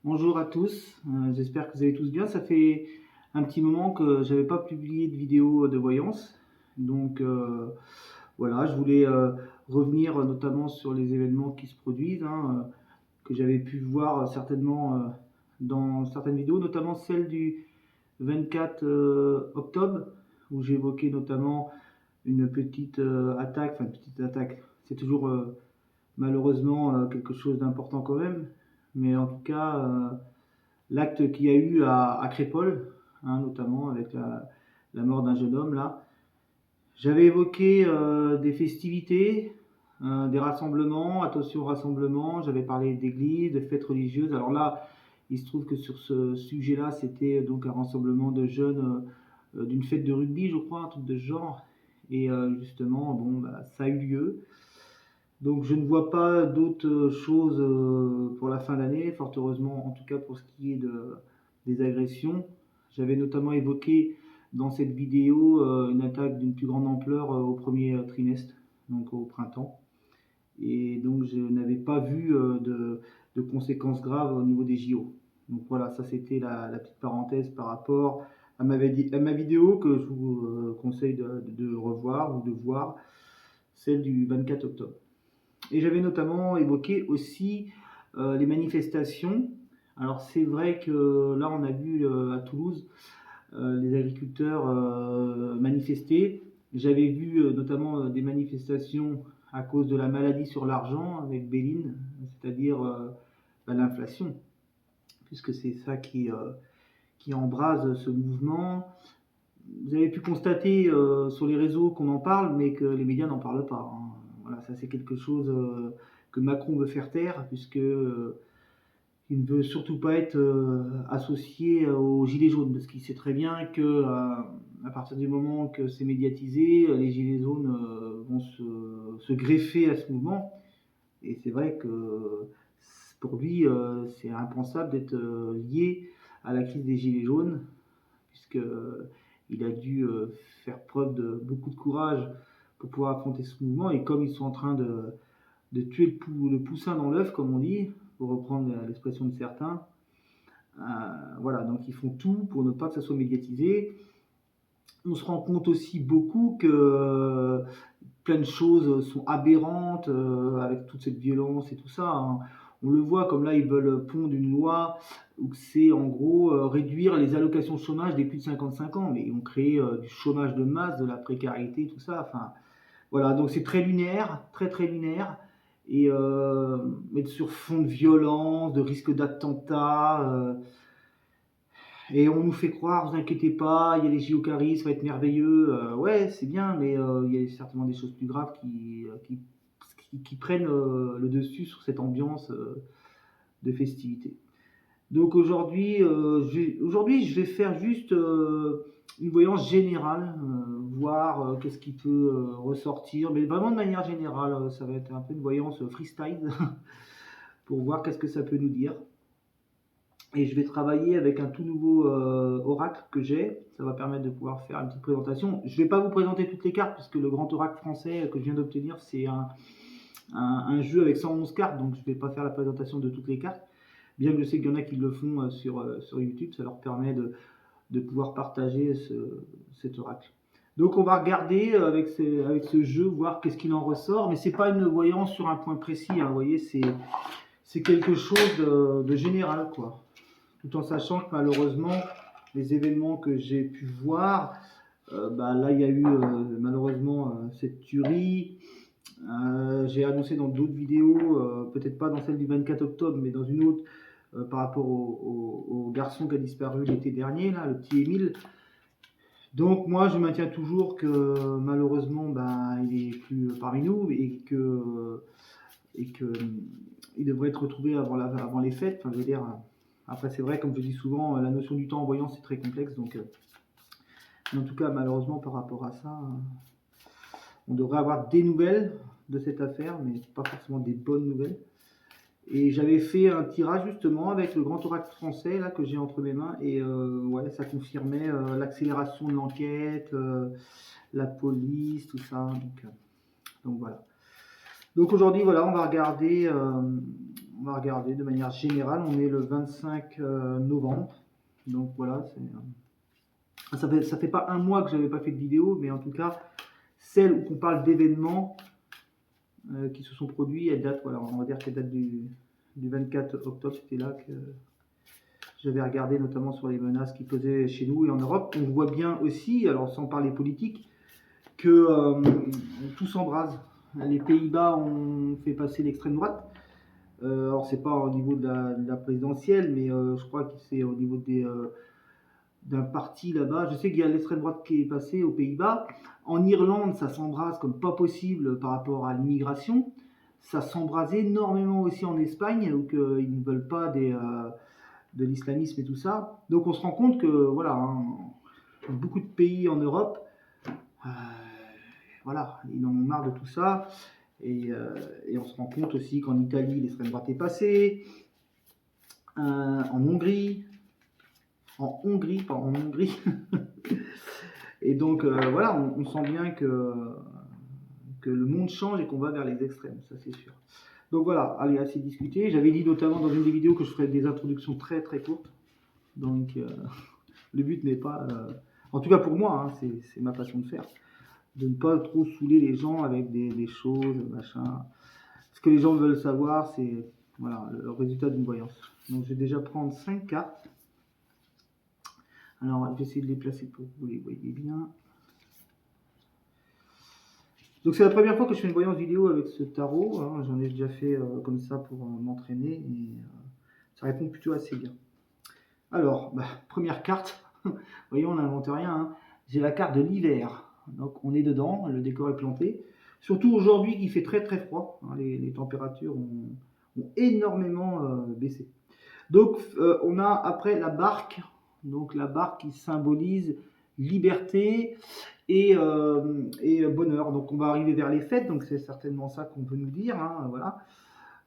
Bonjour à tous, j'espère que vous allez tous bien. Ça fait un petit moment que j'avais pas publié de vidéo de voyance. Donc voilà, je voulais revenir notamment sur les événements qui se produisent, que j'avais pu voir certainement dans certaines vidéos, notamment celle du 24 octobre, où j'évoquais notamment une petite attaque, enfin une petite attaque, c'est toujours malheureusement quelque chose d'important quand même, mais en tout cas l'acte qu'il y a eu à Crépol, notamment avec la mort d'un jeune homme là. J'avais évoqué des festivités, des rassemblements, attention aux rassemblements, j'avais parlé d'églises, de fêtes religieuses. Alors là, il se trouve que sur ce sujet-là, c'était donc un rassemblement de jeunes d'une fête de rugby, je crois, un truc de ce genre. Et justement, bon, bah, ça a eu lieu. Donc je ne vois pas d'autres choses pour la fin d'année, fort heureusement, en tout cas pour ce qui est des agressions. J'avais notamment évoqué dans cette vidéo une attaque d'une plus grande ampleur au premier trimestre, donc au printemps. Et donc je n'avais pas vu de conséquences graves au niveau des JO. Donc voilà, ça c'était la petite parenthèse par rapport à ma vidéo que je vous conseille de revoir ou de voir, celle du 24 octobre. Et j'avais notamment évoqué aussi les manifestations. Alors c'est vrai que là on a vu à Toulouse les agriculteurs manifester. J'avais vu notamment des manifestations à cause de la maladie sur l'argent avec Béline, c'est-à-dire l'inflation, puisque c'est ça qui embrase ce mouvement. Vous avez pu constater sur les réseaux qu'on en parle, mais que les médias n'en parlent pas. Voilà, ça c'est quelque chose que Macron veut faire taire, puisque il ne veut surtout pas être associé aux gilets jaunes, parce qu'il sait très bien que à partir du moment que c'est médiatisé, les gilets jaunes vont se greffer à ce mouvement. Et c'est vrai que pour lui, c'est impensable d'être lié à la crise des gilets jaunes, puisque il a dû faire preuve de beaucoup de courage pour pouvoir affronter ce mouvement. Et comme ils sont en train de tuer le poussin dans l'œuf, comme on dit, pour reprendre l'expression de certains, voilà, donc ils font tout pour ne pas que ça soit médiatisé. On se rend compte aussi beaucoup que plein de choses sont aberrantes avec toute cette violence et tout ça. On le voit comme là, ils veulent pondre une loi où c'est en gros réduire les allocations chômage des plus de 55 ans, mais ils ont créé du chômage de masse, de la précarité, tout ça. Enfin, voilà, donc c'est très lunaire, très très lunaire. Et mettre sur fond de violence, de risque d'attentat. Et on nous fait croire, vous inquiétez pas, il y a les JO qui arrivent, ça va être merveilleux. Ouais, c'est bien, mais il y a certainement des choses plus graves qui prennent le dessus sur cette ambiance de festivité. Donc aujourd'hui, je vais faire juste une voyance générale, voir qu'est-ce qui peut ressortir, mais vraiment de manière générale, ça va être un peu une voyance freestyle pour voir qu'est-ce que ça peut nous dire. Et je vais travailler avec un tout nouveau oracle que j'ai. Ça va permettre de pouvoir faire une petite présentation. Je ne vais pas vous présenter toutes les cartes, puisque le grand oracle français que je viens d'obtenir, c'est un jeu avec 111 cartes, donc je ne vais pas faire la présentation de toutes les cartes. Bien que je sais qu'il y en a qui le font sur YouTube, ça leur permet de pouvoir partager cet oracle. Donc on va regarder avec ce jeu, voir qu'est-ce qu'il en ressort, mais c'est pas une voyance sur un point précis, vous voyez, c'est quelque chose de général, quoi. Tout en sachant que malheureusement, les événements que j'ai pu voir, là il y a eu malheureusement cette tuerie. J'ai annoncé dans d'autres vidéos, peut-être pas dans celle du 24 octobre, mais dans une autre, par rapport au garçon qui a disparu l'été dernier, là, le petit Émile. Donc moi je maintiens toujours que malheureusement il est plus parmi nous et que il devrait être retrouvé avant les fêtes. Enfin, je veux dire, après c'est vrai, comme je dis souvent, la notion du temps en voyance c'est très complexe. Donc, mais en tout cas malheureusement par rapport à ça, on devrait avoir des nouvelles de cette affaire, mais pas forcément des bonnes nouvelles. Et j'avais fait un tirage justement avec le grand oracle français là que j'ai entre mes mains et ouais, ça confirmait l'accélération de l'enquête, la police, tout ça. Donc voilà. Donc aujourd'hui voilà, on va on va regarder de manière générale. On est le 25 novembre. Donc voilà, ça fait pas un mois que j'avais pas fait de vidéo, mais en tout cas, celle où on parle d'événements qui se sont produits, elle date, voilà, on va dire qu'elle date du 24 octobre, c'était là que j'avais regardé notamment sur les menaces qui pesaient chez nous et en Europe. On voit bien aussi, alors sans parler politique, que tout s'embrase. Les Pays-Bas ont fait passer l'extrême droite. Alors c'est pas au niveau de la présidentielle, mais je crois que c'est au niveau d'un parti là-bas. Je sais qu'il y a l'extrême droite qui est passée aux Pays-Bas. En Irlande, ça s'embrase comme pas possible par rapport à l'immigration. Ça s'embrase énormément aussi en Espagne, où ils ne veulent pas de l'islamisme et tout ça. Donc on se rend compte que voilà, hein, beaucoup de pays en Europe, voilà, ils en ont marre de tout ça. Et on se rend compte aussi qu'en Italie, l'extrême droite est passée, en Hongrie, pas en Hongrie. Et donc voilà, on sent bien que le monde change et qu'on va vers les extrêmes, ça c'est sûr. Donc voilà, allez, assez discuté. J'avais dit notamment dans une des vidéos que je ferais des introductions très très courtes. Donc le but n'est pas, en tout cas pour moi, hein, c'est ma façon de faire, de ne pas trop saouler les gens avec des choses, machin. Ce que les gens veulent savoir, c'est voilà, le résultat d'une voyance. Donc je vais déjà prendre 5 cartes. Alors je vais essayer de les placer pour que vous les voyez bien. Donc c'est la première fois que je fais une voyance vidéo avec ce tarot, hein. J'en ai déjà fait comme ça pour m'entraîner et ça répond plutôt assez bien. Alors, première carte, voyons, on n'invente rien, hein. J'ai la carte de l'hiver, donc on est dedans, le décor est planté. Surtout aujourd'hui qui fait très très froid, hein, les températures ont énormément baissé. Donc on a après la barque, donc la barque qui symbolise liberté et bonheur. Donc on va arriver vers les fêtes, donc c'est certainement ça qu'on peut nous dire, hein, voilà.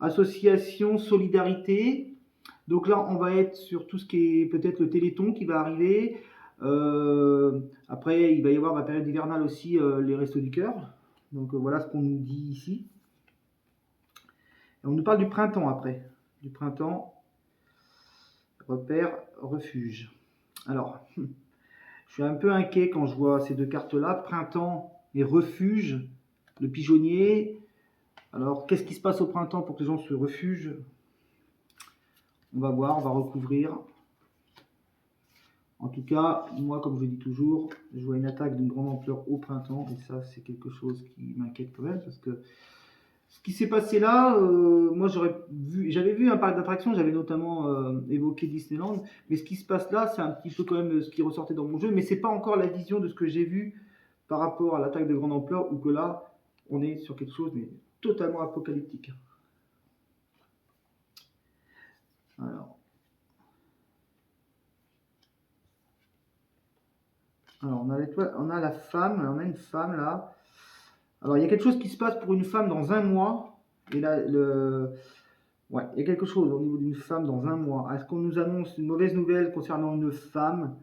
Association, solidarité. Donc là, on va être sur tout ce qui est peut-être le Téléthon qui va arriver. Après, il va y avoir la période hivernale aussi, les Restos du Cœur. Donc voilà ce qu'on nous dit ici. Et on nous parle du printemps après. Du printemps, repère, refuge. Alors, je suis un peu inquiet quand je vois ces deux cartes-là, printemps et refuge, le pigeonnier. Alors, qu'est-ce qui se passe au printemps pour que les gens se refugent? On va voir, on va recouvrir. En tout cas, moi, comme je dis toujours, je vois une attaque d'une grande ampleur au printemps, et ça, c'est quelque chose qui m'inquiète quand même, parce que ce qui s'est passé là, moi, j'avais vu un parc d'attractions, j'avais notamment évoqué Disneyland, mais ce qui se passe là, c'est un petit peu quand même ce qui ressortait dans mon jeu, mais c'est pas encore la vision de ce que j'ai vu par rapport à l'attaque de grande ampleur, où que là, on est sur quelque chose mais totalement apocalyptique. Alors on a la femme, on a une femme là. Alors il y a quelque chose qui se passe pour une femme dans un mois. Et là, ouais, il y a quelque chose au niveau d'une femme dans un mois. Est-ce qu'on nous annonce une mauvaise nouvelle concernant une femme?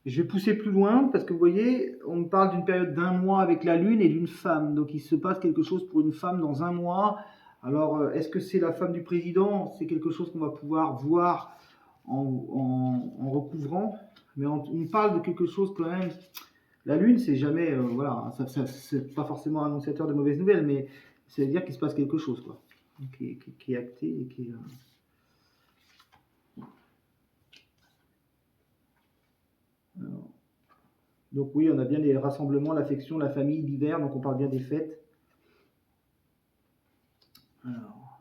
Je vais pousser plus loin parce que vous voyez, on me parle d'une période d'un mois avec la lune et d'une femme. Donc il se passe quelque chose pour une femme dans un mois. Alors est-ce que c'est la femme du président? C'est quelque chose qu'on va pouvoir voir en recouvrant. Mais on me parle de quelque chose quand même. La lune, c'est jamais, voilà, c'est pas forcément annonciateur de mauvaises nouvelles, mais ça veut dire qu'il se passe quelque chose, quoi, qui est acté et qui est. Alors, donc oui, on a bien les rassemblements, l'affection, la famille, l'hiver, donc on parle bien des fêtes. Alors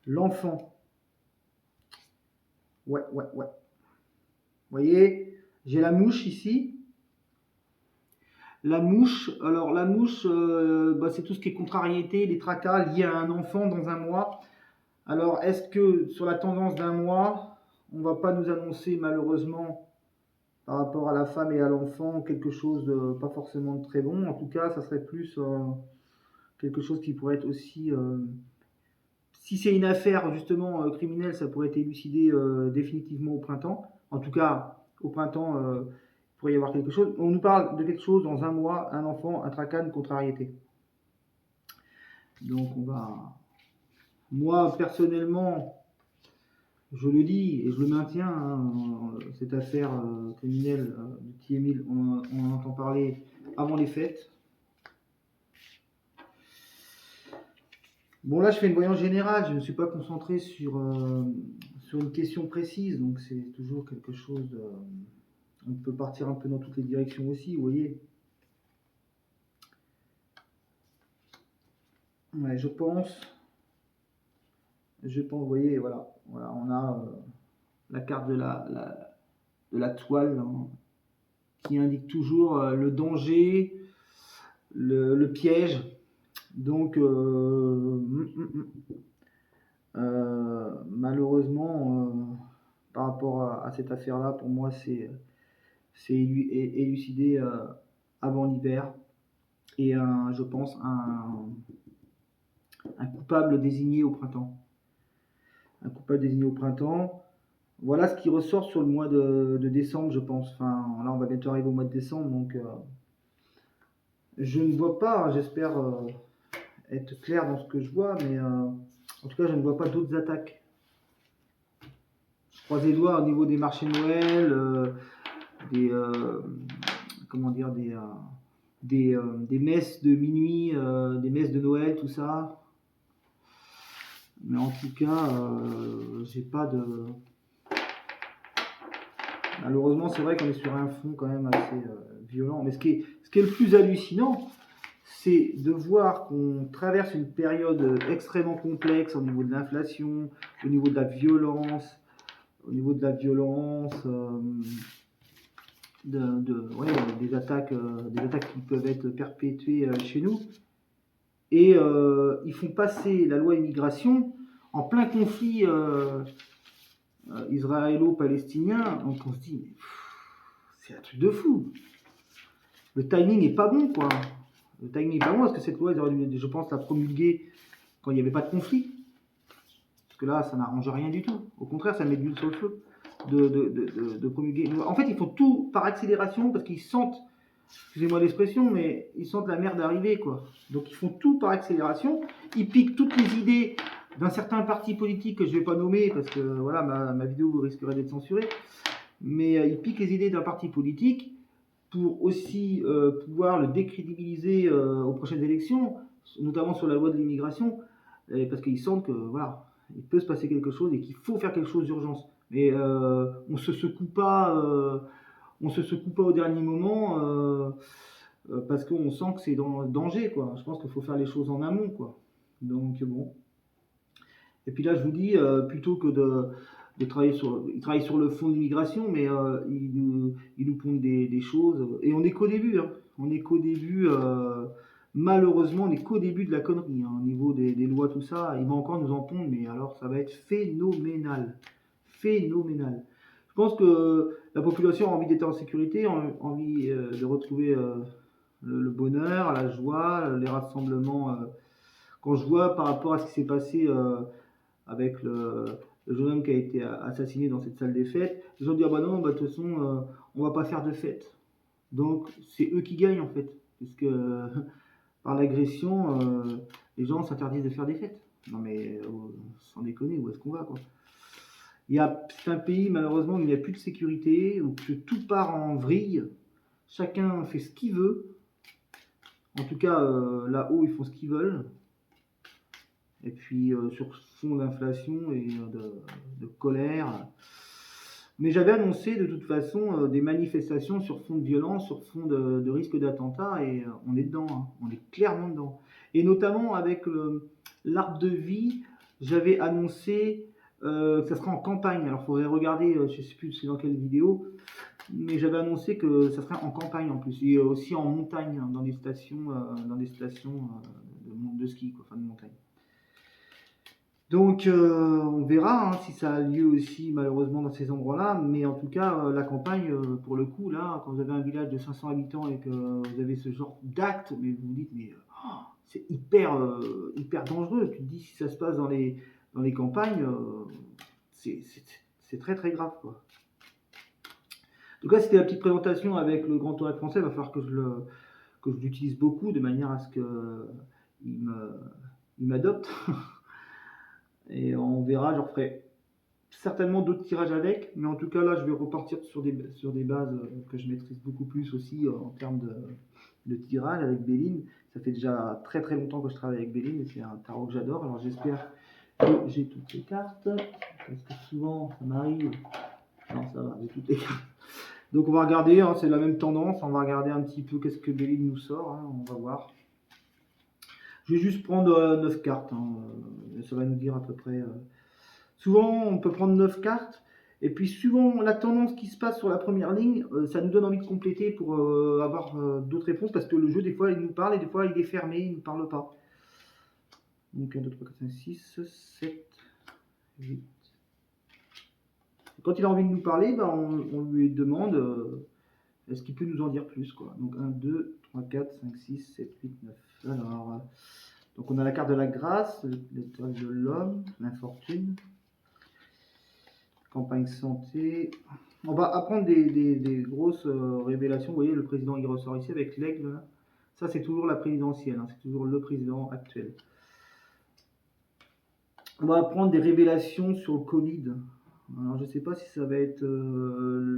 l'enfant. Ouais. Vous voyez, j'ai la mouche ici. La mouche, alors la mouche, c'est tout ce qui est contrariété, les tracas liés à un enfant dans un mois. Alors, est-ce que sur la tendance d'un mois, on ne va pas nous annoncer malheureusement par rapport à la femme et à l'enfant quelque chose de pas forcément de très bon? En tout cas, ça serait plus quelque chose qui pourrait être aussi... si c'est une affaire justement criminelle, ça pourrait être élucidé définitivement au printemps. En tout cas, au printemps, il pourrait y avoir quelque chose. On nous parle de quelque chose dans un mois, un enfant, un tracas, une contrariété. Donc on va Moi, personnellement, je le dis et je le maintiens, hein, cette affaire criminelle du petit Émile, on en entend parler avant les fêtes. Bon, là, je fais une voyance générale, je ne suis pas concentré sur une question précise, donc c'est toujours quelque chose de... On peut partir un peu dans toutes les directions aussi, vous voyez. Ouais, vous voyez, voilà, on a la carte de la toile, hein, qui indique toujours le danger, le piège. Donc, malheureusement, par rapport à cette affaire-là, pour moi, c'est élucidé avant l'hiver. Et je pense un coupable désigné au printemps. Un coupable désigné au printemps. Voilà ce qui ressort sur le mois de décembre, je pense. Enfin, là, on va bientôt arriver au mois de décembre, donc je ne vois pas, hein, j'espère être clair dans ce que je vois, mais en tout cas, je ne vois pas d'autres attaques. Je croise les doigts au niveau des marchés de Noël, des, comment dire, des messes de minuit, des messes de Noël, tout ça. Mais en tout cas, j'ai pas de... Malheureusement, c'est vrai qu'on est sur un fond quand même assez violent. Mais ce qui est le plus hallucinant, c'est de voir qu'on traverse une période extrêmement complexe au niveau de l'inflation, au niveau de la violence, ouais, des attaques qui peuvent être perpétuées chez nous. Et ils font passer la loi immigration en plein conflit israélo-palestinien. Donc on se dit, mais c'est un truc de fou. Le timing est pas bon, quoi. Le timing est pas bon parce que cette loi, ils auraient dû, je pense, la promulguer quand il n'y avait pas de conflit. Parce que là, ça n'arrange rien du tout. Au contraire, ça met de l'huile sur le feu de promulguer. En fait, ils font tout par accélération parce qu'ils sentent, excusez-moi l'expression, mais ils sentent la merde arriver, quoi. Donc ils font tout par accélération. Ils piquent toutes les idées d'un certain parti politique que je ne vais pas nommer parce que voilà, ma vidéo risquerait d'être censurée. Mais ils piquent les idées d'un parti politique pour aussi pouvoir le décrédibiliser aux prochaines élections, notamment sur la loi de l'immigration, parce qu'ils sentent que voilà, il peut se passer quelque chose et qu'il faut faire quelque chose d'urgence. Mais on se secoue pas, on se secoue pas au dernier moment parce qu'on sent que c'est dans le danger, quoi. Je pense qu'il faut faire les choses en amont, quoi. Donc bon. Et puis là, je vous dis, plutôt que de travailler ils travaillent sur le fond de l'immigration, mais ils nous pondent des choses. Et on n'est qu'au début, hein. On est qu'au début, malheureusement, on n'est qu'au début de la connerie, hein, au niveau des lois, tout ça. Ils vont encore nous en pondre, mais alors ça va être phénoménal. Phénoménal. Je pense que la population a envie d'être en sécurité, a envie de retrouver le bonheur, la joie, les rassemblements. Quand je vois par rapport à ce qui s'est passé avec le jeune homme qui a été assassiné dans cette salle des fêtes, ils ont dit ah bah non, bah, de toute façon, on va pas faire de fête. Donc c'est eux qui gagnent en fait, puisque par l'agression, les gens s'interdisent de faire des fêtes. Non mais sans déconner, où est-ce qu'on va, quoi? C'est un pays malheureusement où il n'y a plus de sécurité, où tout part en vrille, chacun fait ce qu'il veut. En tout cas, là-haut, ils font ce qu'ils veulent. Et puis sur fond d'inflation et de colère. Mais j'avais annoncé de toute façon des manifestations sur fond de violence, sur fond de risque d'attentat, et on est dedans, hein. On est clairement dedans. Et notamment avec l'arbre de vie, j'avais annoncé que ça sera en campagne. Alors il faudrait regarder, je ne sais plus c'est dans quelle vidéo, mais j'avais annoncé que ça serait en campagne en plus, et aussi en montagne, hein, dans des stations, de ski, quoi, enfin de montagne. Donc on verra hein, si ça a lieu aussi malheureusement dans ces endroits-là, mais en tout cas la campagne, pour le coup, là, quand vous avez un village de 500 habitants et que vous avez ce genre d'acte, mais vous vous dites mais c'est hyper dangereux. Tu te dis si ça se passe dans les campagnes, c'est très très grave, quoi. En tout cas, c'était la petite présentation avec le Grand Orient français. Il va falloir que je l'utilise beaucoup de manière à ce qu'il m'adopte. Et on verra, je referai certainement d'autres tirages avec, mais en tout cas là je vais repartir sur des bases que je maîtrise beaucoup plus aussi en termes de tirage avec Béline. Ça fait déjà très très longtemps que je travaille avec Béline et c'est un tarot que j'adore. Alors j'espère que j'ai toutes les cartes, parce que souvent ça m'arrive. Non, ça va, j'ai toutes les cartes. Donc on va regarder, hein, c'est la même tendance, on va regarder un petit peu qu'est-ce que Béline nous sort, hein, on va voir. Je vais juste prendre 9 cartes, hein, ça va nous dire à peu près. Souvent on peut prendre 9 cartes, et puis suivant la tendance qui se passe sur la première ligne, ça nous donne envie de compléter pour avoir d'autres réponses, parce que le jeu des fois il nous parle et des fois il est fermé, il ne nous parle pas. Donc 1, 2, 3, 4, 5, 6, 7, 8. Quand il a envie de nous parler, ben, on lui demande est-ce qu'il peut nous en dire plus, quoi. Donc 1, 2, 3, 4, 5, 6, 7, 8, 9. Alors, donc on a la carte de la grâce, l'étoile de l'homme, l'infortune, campagne santé. On va apprendre des grosses révélations. Vous voyez, le président il ressort ici avec l'aigle. Ça, c'est toujours la présidentielle, hein, c'est toujours le président actuel. On va apprendre des révélations sur le Covid. Alors, je ne sais pas si ça va être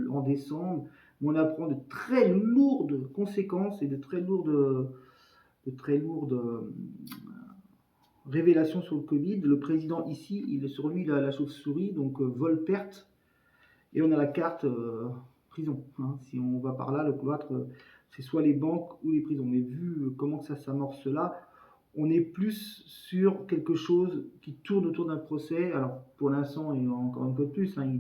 en décembre, mais on apprend de très lourdes conséquences et de très lourdes révélations sur le Covid. Le président ici, sur lui, il a la chauve-souris, donc vol-perte. Et on a la carte prison. Hein. Si on va par là, le cloître, c'est soit les banques ou les prisons. Mais vu comment ça s'amorce là, on est plus sur quelque chose qui tourne autour d'un procès. Alors pour l'instant, et encore une fois de plus, hein,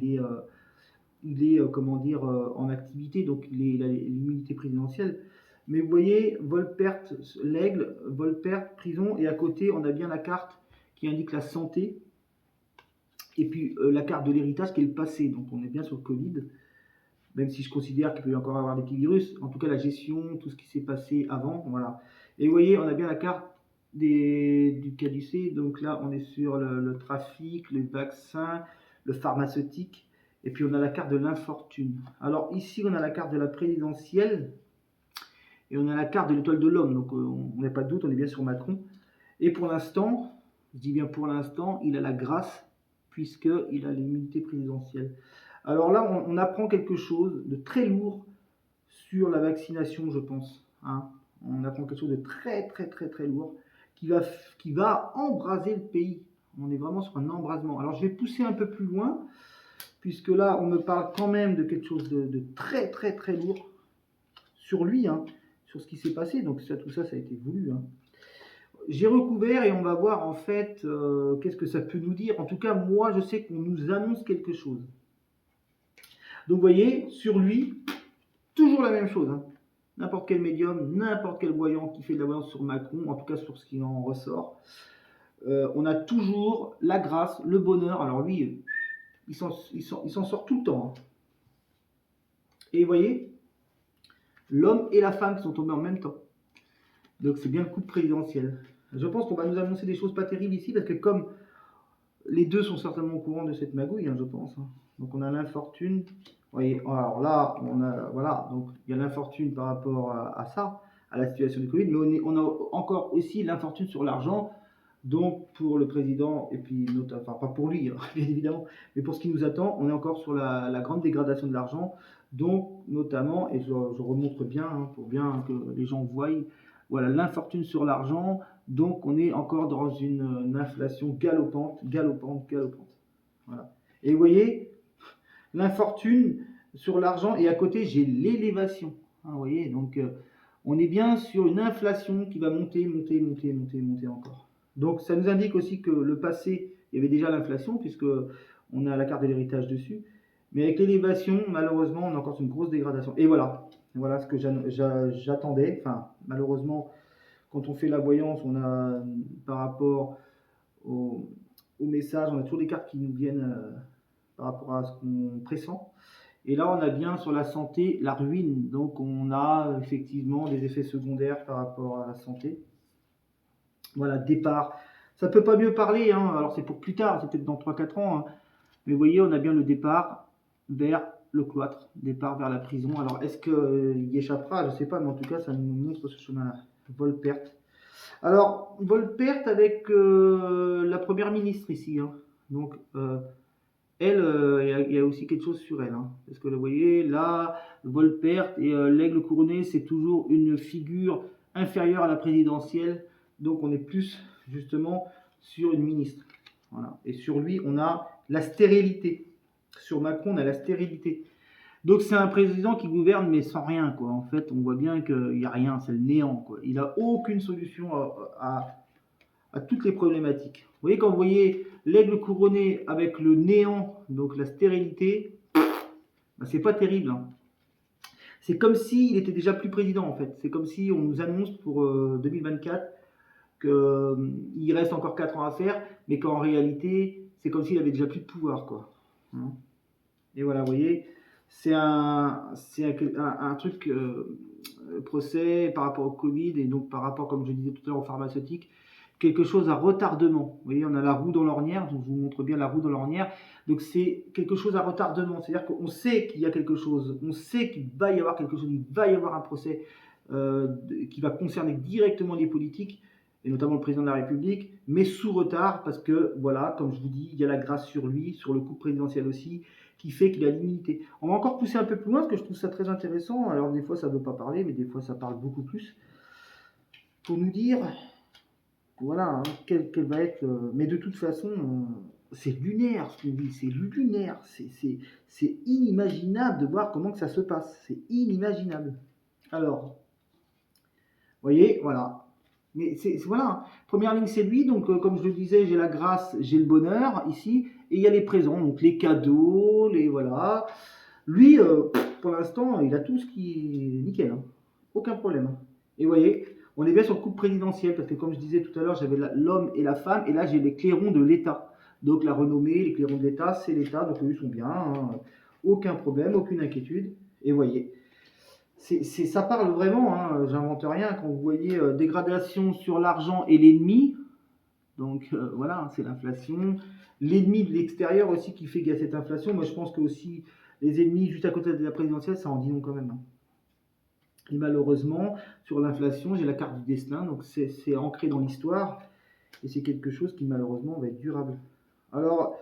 il est comment dire, en activité, donc il a l'immunité présidentielle. Mais vous voyez, vol-perte, l'aigle, vol-perte, prison, et à côté, on a bien la carte qui indique la santé, et puis la carte de l'héritage qui est le passé. Donc on est bien sur le Covid, même si je considère qu'il peut y encore avoir des petits virus. En tout cas, la gestion, tout ce qui s'est passé avant, voilà. Et vous voyez, on a bien la carte du caducée. Donc là, on est sur le trafic, les vaccins, le pharmaceutique. Et puis on a la carte de l'infortune. Alors ici, on a la carte de la présidentielle. Et on a la carte de l'étoile de l'homme. Donc on n'a pas de doute, on est bien sur Macron. Et pour l'instant, je dis bien pour l'instant, il a la grâce, puisqu'il a l'immunité présidentielle. Alors là, on apprend quelque chose de très lourd sur la vaccination, je pense. Hein. On apprend quelque chose de très très très très lourd qui va embraser le pays. On est vraiment sur un embrasement. Alors je vais pousser un peu plus loin, puisque là, on me parle quand même de quelque chose de très très très lourd sur lui, hein, sur ce qui s'est passé. Donc tout ça a été voulu. Hein. J'ai recouvert et on va voir en fait qu'est-ce que ça peut nous dire. En tout cas, moi, je sais qu'on nous annonce quelque chose. Donc, vous voyez, sur lui, toujours la même chose. Hein. N'importe quel médium, n'importe quel voyant qui fait de la voyance sur Macron, en tout cas sur ce qui en ressort, on a toujours la grâce, le bonheur. Alors lui, il s'en sort tout le temps. Hein. Et vous voyez, l'homme et la femme qui sont tombés en même temps. Donc c'est bien le couple présidentiel. Je pense qu'on va nous annoncer des choses pas terribles ici, parce que comme les deux sont certainement au courant de cette magouille, hein, je pense. Hein. Donc on a l'infortune. Voyez, alors là, voilà, donc il y a l'infortune par rapport à ça, à la situation du Covid, mais on a encore aussi l'infortune sur l'argent, donc pour le président, et puis enfin pas pour lui, hein, bien évidemment, mais pour ce qui nous attend, on est encore sur la grande dégradation de l'argent, donc notamment, et je remontre bien, hein, pour bien que les gens voient, voilà, l'infortune sur l'argent, donc on est encore dans une inflation galopante. Voilà. Et vous voyez, l'infortune sur l'argent, et à côté j'ai l'élévation. Hein, vous voyez, donc on est bien sur une inflation qui va monter encore. Donc ça nous indique aussi que le passé, il y avait déjà l'inflation, puisque on a la carte de l'héritage dessus. Mais avec l'élévation, malheureusement, on a encore une grosse dégradation. Et voilà ce que j'attendais. Enfin, malheureusement, quand on fait la voyance, on a, par rapport au message, on a toujours des cartes qui nous viennent par rapport à ce qu'on pressent. Et là, on a bien sur la santé la ruine. Donc, on a effectivement des effets secondaires par rapport à la santé. Voilà, départ. Ça ne peut pas mieux parler. Hein. Alors, c'est pour plus tard, c'est peut-être dans 3-4 ans. Hein. Mais vous voyez, on a bien le départ vers le cloître, départ vers la prison. Alors, est-ce qu'il y échappera? Je ne sais pas, mais en tout cas, ça nous montre ce chemin-là. Vol-perte. Alors, Volpert avec la première ministre ici, hein. Donc, elle, il y a aussi quelque chose sur elle, hein. Parce que vous voyez, là, Volpert et l'aigle couronné, c'est toujours une figure inférieure à la présidentielle. Donc, on est plus justement sur une ministre. Voilà. Et sur lui, on a la stérilité. Sur Macron, on a la stérilité. Donc c'est un président qui gouverne mais sans rien, quoi. En fait, on voit bien qu'il n'y a rien, c'est le néant, quoi. Il n'a aucune solution à toutes les problématiques. Vous voyez, quand vous voyez l'aigle couronné avec le néant, donc la stérilité, ben, c'est pas terrible, hein. C'est comme s'il était déjà plus président, en fait. C'est comme si on nous annonce pour 2024 qu'il reste encore 4 ans à faire, mais qu'en réalité, c'est comme s'il avait déjà plus de pouvoir, quoi. Hein. Et voilà, vous voyez, c'est un truc, procès par rapport au Covid et donc par rapport, comme je disais tout à l'heure, aux pharmaceutiques, quelque chose à retardement. Vous voyez, on a la roue dans l'ornière, donc je vous montre bien la roue dans l'ornière. Donc c'est quelque chose à retardement, c'est-à-dire qu'on sait qu'il y a quelque chose, on sait qu'il va y avoir quelque chose, il va y avoir un procès qui va concerner directement les politiques, et notamment le président de la République, mais sous retard, parce que, voilà, comme je vous dis, il y a la grâce sur lui, sur le coup présidentiel aussi, qui fait qu'il a l'immunité. On va encore pousser un peu plus loin, parce que je trouve ça très intéressant. Alors des fois, ça ne veut pas parler, mais des fois, ça parle beaucoup plus. Pour nous dire, voilà, hein, quel va être... Mais de toute façon, c'est lunaire ce qu'on vit, c'est lunaire. C'est inimaginable de voir comment que ça se passe. C'est inimaginable. Alors, vous voyez, voilà. Mais voilà, hein. Première ligne, c'est lui. Donc, comme je le disais, j'ai la grâce, j'ai le bonheur ici. Et il y a les présents, donc les cadeaux, les voilà. Lui, pour l'instant, il a tout ce qui est nickel, hein. Aucun problème, hein. Et vous voyez, on est bien sur le couple présidentiel, parce que comme je disais tout à l'heure, j'avais l'homme et la femme, et là j'ai les clairons de l'État. Donc la renommée, les clairons de l'État, c'est l'État, donc eux ils sont bien, hein. Aucun problème, aucune inquiétude. Et vous voyez, ça parle vraiment, hein, j'invente rien, quand vous voyez dégradation sur l'argent et l'ennemi, donc voilà, c'est l'inflation. L'ennemi de l'extérieur aussi qui fait qu'il y a cette inflation. Moi je pense que aussi les ennemis juste à côté de la présidentielle, ça en dit long quand même, hein. Et malheureusement, sur l'inflation, j'ai la carte du destin, donc c'est ancré dans l'histoire, et c'est quelque chose qui malheureusement va être durable. Alors,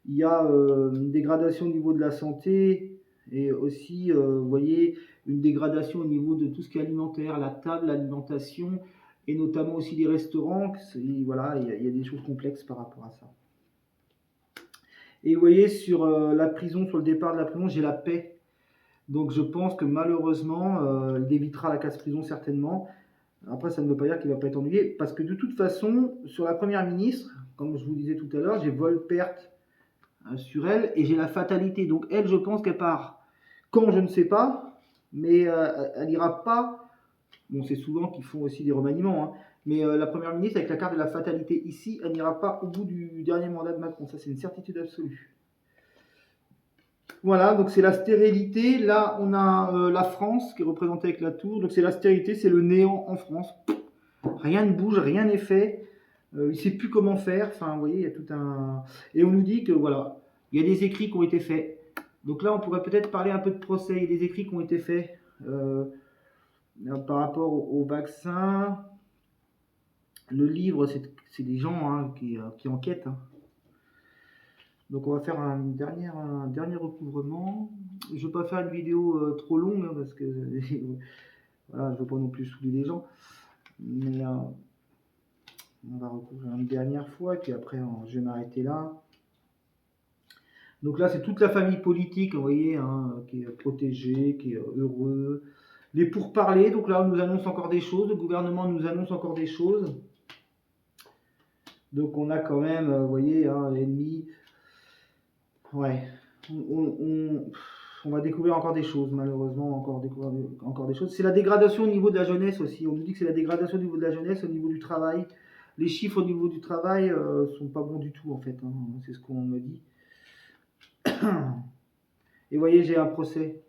il y a une dégradation au niveau de la santé, et aussi, vous voyez, une dégradation au niveau de tout ce qui est alimentaire, la table, l'alimentation, et notamment aussi les restaurants. Voilà, il y a des choses complexes par rapport à ça. Et vous voyez, sur la prison, sur le départ de la prison, j'ai la paix. Donc je pense que malheureusement, il évitera la casse-prison certainement. Après, ça ne veut pas dire qu'il ne va pas être ennuyé, parce que de toute façon, sur la première ministre, comme je vous disais tout à l'heure, j'ai Volpert sur elle, et j'ai la fatalité. Donc elle, je pense qu'elle part. Quand, je ne sais pas, mais elle n'ira pas. Bon, c'est souvent qu'ils font aussi des remaniements, hein. Mais la première ministre, avec la carte de la fatalité ici, elle n'ira pas au bout du dernier mandat de Macron. Ça, c'est une certitude absolue. Voilà, donc c'est la stérilité. Là, on a la France qui est représentée avec la tour. Donc c'est la stérilité, c'est le néant en France. Rien ne bouge, rien n'est fait. Il ne sait plus comment faire. Enfin, vous voyez, il y a tout un... Et on nous dit que, voilà, il y a des écrits qui ont été faits. Donc là, on pourrait peut-être parler un peu de procès. Il y a des écrits qui ont été faits par rapport au vaccin. Le livre, c'est des gens, hein, qui enquêtent, hein. Donc on va faire un dernier recouvrement. Je ne vais pas faire une vidéo trop longue, hein, parce que voilà, je ne veux pas non plus saouler les gens. Mais on va recouvrir une dernière fois, et puis après je vais m'arrêter là. Donc là, c'est toute la famille politique, vous voyez, hein, qui est protégée, qui est heureux. Les pourparlers, donc là, on nous annonce encore des choses. Le gouvernement nous annonce encore des choses. Donc on a quand même, vous voyez, hein, l'ennemi. Ouais, on va découvrir encore des choses, malheureusement, encore des choses. C'est la dégradation au niveau de la jeunesse aussi. On nous dit que c'est la dégradation au niveau de la jeunesse, au niveau du travail. Les chiffres au niveau du travail sont pas bons du tout, en fait, hein. C'est ce qu'on me dit. Et vous voyez, j'ai un procès.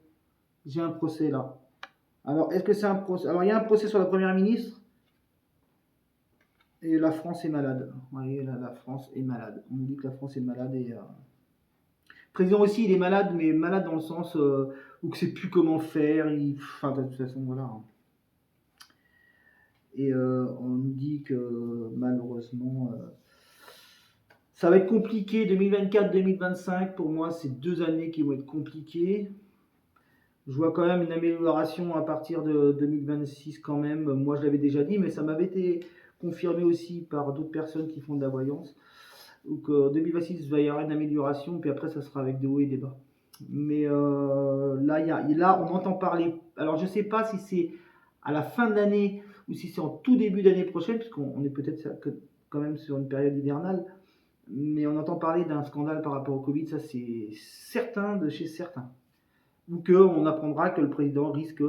J'ai un procès là. Alors, est-ce que c'est un procès? Alors, il y a un procès sur la première ministre. Et la France est malade. Vous voyez, là, la France est malade. On nous dit que la France est malade et... Le président aussi, il est malade, mais malade dans le sens où que ne sait plus comment faire. Enfin, de toute façon, voilà. Et on nous dit que malheureusement, ça va être compliqué 2024-2025. Pour moi, c'est 2 années qui vont être compliquées. Je vois quand même une amélioration à partir de 2026 quand même. Moi, je l'avais déjà dit, mais ça m'avait été confirmé aussi par d'autres personnes qui font de la voyance. Donc, 2026, il va y avoir une amélioration, puis après, ça sera avec des hauts et des bas. Mais là, là, on entend parler. Alors, je ne sais pas si c'est à la fin de l'année ou si c'est en tout début d'année prochaine, puisqu'on est peut-être quand même sur une période hivernale. Mais on entend parler d'un scandale par rapport au Covid, ça c'est certain de chez certains. Ou qu'on apprendra que le président risque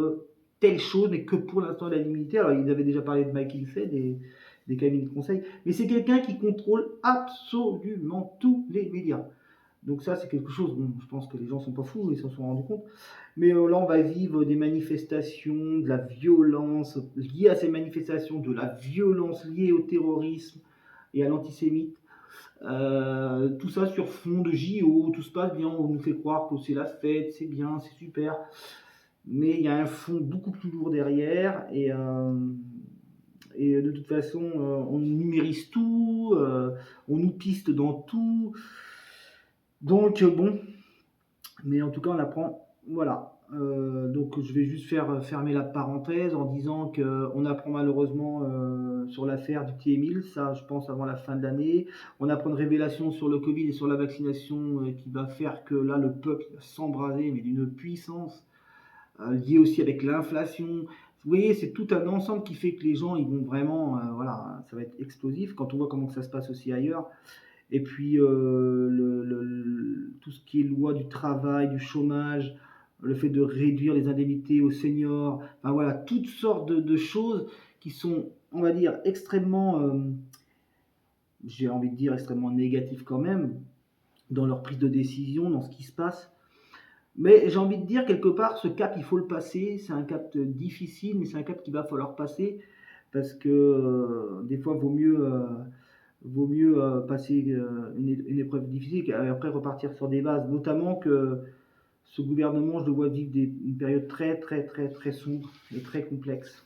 telle chose, mais que pour l'instant il a l'immunité. Alors ils avaient déjà parlé de Mike Insee, des cabinets de conseil, mais c'est quelqu'un qui contrôle absolument tous les médias. Donc ça c'est quelque chose, bon, je pense que les gens sont pas fous, ils s'en sont rendus compte. Mais là on va vivre des manifestations, de la violence liée à ces manifestations, de la violence liée au terrorisme et à l'antisémitisme. Tout ça sur fond de JO, tout se passe bien, on nous fait croire que c'est la fête, c'est bien, c'est super. Mais il y a un fond beaucoup plus lourd derrière et de toute façon, on numérise tout, on nous piste dans tout. Donc bon, mais en tout cas on apprend, voilà. Donc je vais juste fermer la parenthèse en disant qu'on apprend malheureusement sur l'affaire du petit Émile, ça je pense avant la fin de l'année. On apprend une révélation sur le Covid et sur la vaccination qui va faire que là le peuple va s'embraser, mais d'une puissance liée aussi avec l'inflation. Vous voyez, c'est tout un ensemble qui fait que les gens ils vont vraiment, voilà, ça va être explosif quand on voit comment ça se passe aussi ailleurs. Et puis tout ce qui est loi du travail, du chômage, le fait de réduire les indemnités aux seniors, enfin voilà, toutes sortes de choses qui sont, on va dire, extrêmement, j'ai envie de dire, extrêmement négatives quand même, dans leur prise de décision, dans ce qui se passe. Mais j'ai envie de dire, quelque part, ce cap, il faut le passer. C'est un cap difficile, mais c'est un cap qu'il va falloir passer, parce que des fois, vaut mieux passer une épreuve difficile et après repartir sur des bases. Notamment que ce gouvernement, je le vois vivre une période très, très, très, très sombre et très complexe.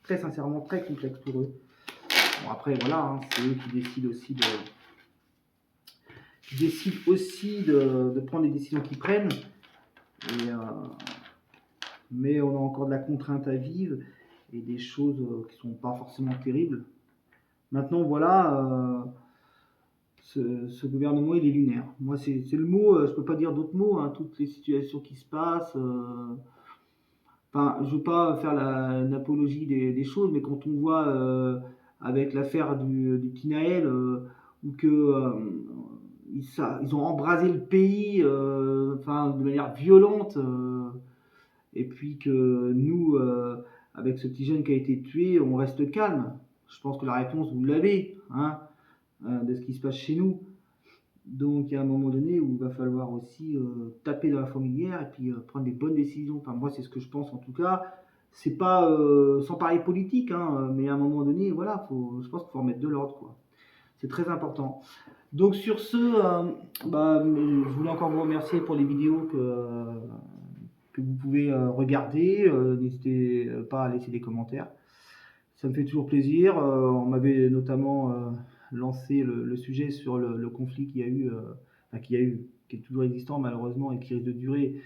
Très sincèrement, très complexe pour eux. Bon, après, voilà, hein, c'est eux qui décident aussi de prendre les décisions qu'ils prennent. Et, mais on a encore de la contrainte à vivre et des choses qui sont pas forcément terribles. Maintenant, voilà, ce gouvernement, il est lunaire. Moi, c'est le mot, je peux pas dire d'autres mots, hein, toutes les situations qui se passent. Enfin, je veux pas faire l'apologie des choses, mais quand on voit avec l'affaire du petit Naël, où que ils ont embrasé le pays, enfin, de manière violente, et puis que nous, avec ce petit jeune qui a été tué, on reste calme. Je pense que la réponse, vous l'avez, hein, de ce qui se passe chez nous. Donc il y a un moment donné où il va falloir aussi taper dans la fourmilière et puis prendre des bonnes décisions. Enfin moi c'est ce que je pense en tout cas. C'est pas sans parler politique, hein, mais à un moment donné, voilà, je pense qu'il faut remettre de l'ordre, quoi. C'est très important. Donc sur ce, je voulais encore vous remercier pour les vidéos que vous pouvez regarder. N'hésitez pas à laisser des commentaires. Ça me fait toujours plaisir. On m'avait notamment lancé le sujet sur le conflit qu'il y a eu, qui est toujours existant malheureusement et qui risque de durer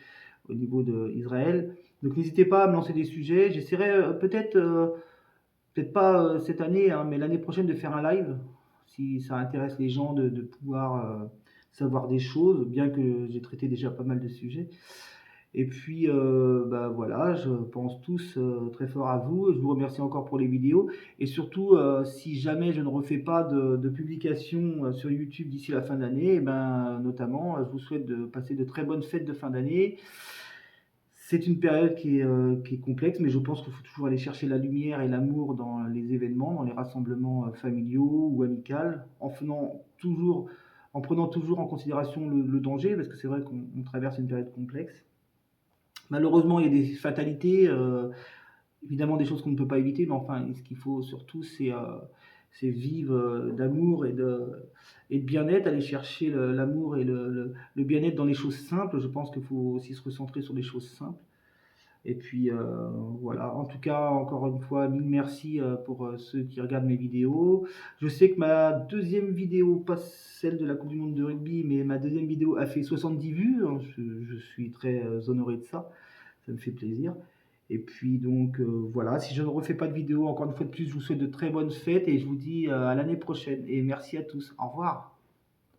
au niveau d'Israël. Donc n'hésitez pas à me lancer des sujets. J'essaierai peut-être pas cette année, hein, mais l'année prochaine de faire un live, si ça intéresse les gens de pouvoir savoir des choses, bien que j'ai traité déjà pas mal de sujets. Et puis, voilà, je pense tous très fort à vous. Je vous remercie encore pour les vidéos. Et surtout, si jamais je ne refais pas de publication sur YouTube d'ici la fin d'année, notamment, je vous souhaite de passer de très bonnes fêtes de fin d'année. C'est une période qui est complexe, mais je pense qu'il faut toujours aller chercher la lumière et l'amour dans les événements, dans les rassemblements familiaux ou amicaux, en prenant toujours en considération le danger, parce que c'est vrai qu'on traverse une période complexe. Malheureusement, il y a des fatalités, évidemment des choses qu'on ne peut pas éviter, mais enfin, ce qu'il faut surtout, c'est vivre d'amour et de bien-être, aller chercher l'amour et le bien-être dans les choses simples. Je pense qu'il faut aussi se recentrer sur des choses simples. Et puis voilà, en tout cas, encore une fois, mille merci pour ceux qui regardent mes vidéos. Je sais que ma deuxième vidéo, pas celle de la Coupe du Monde de rugby, mais ma deuxième vidéo a fait 70 vues, hein. Je suis très honoré de ça, ça me fait plaisir. Et puis donc voilà, si je ne refais pas de vidéo, encore une fois de plus, je vous souhaite de très bonnes fêtes et je vous dis à l'année prochaine. Et merci à tous. Au revoir.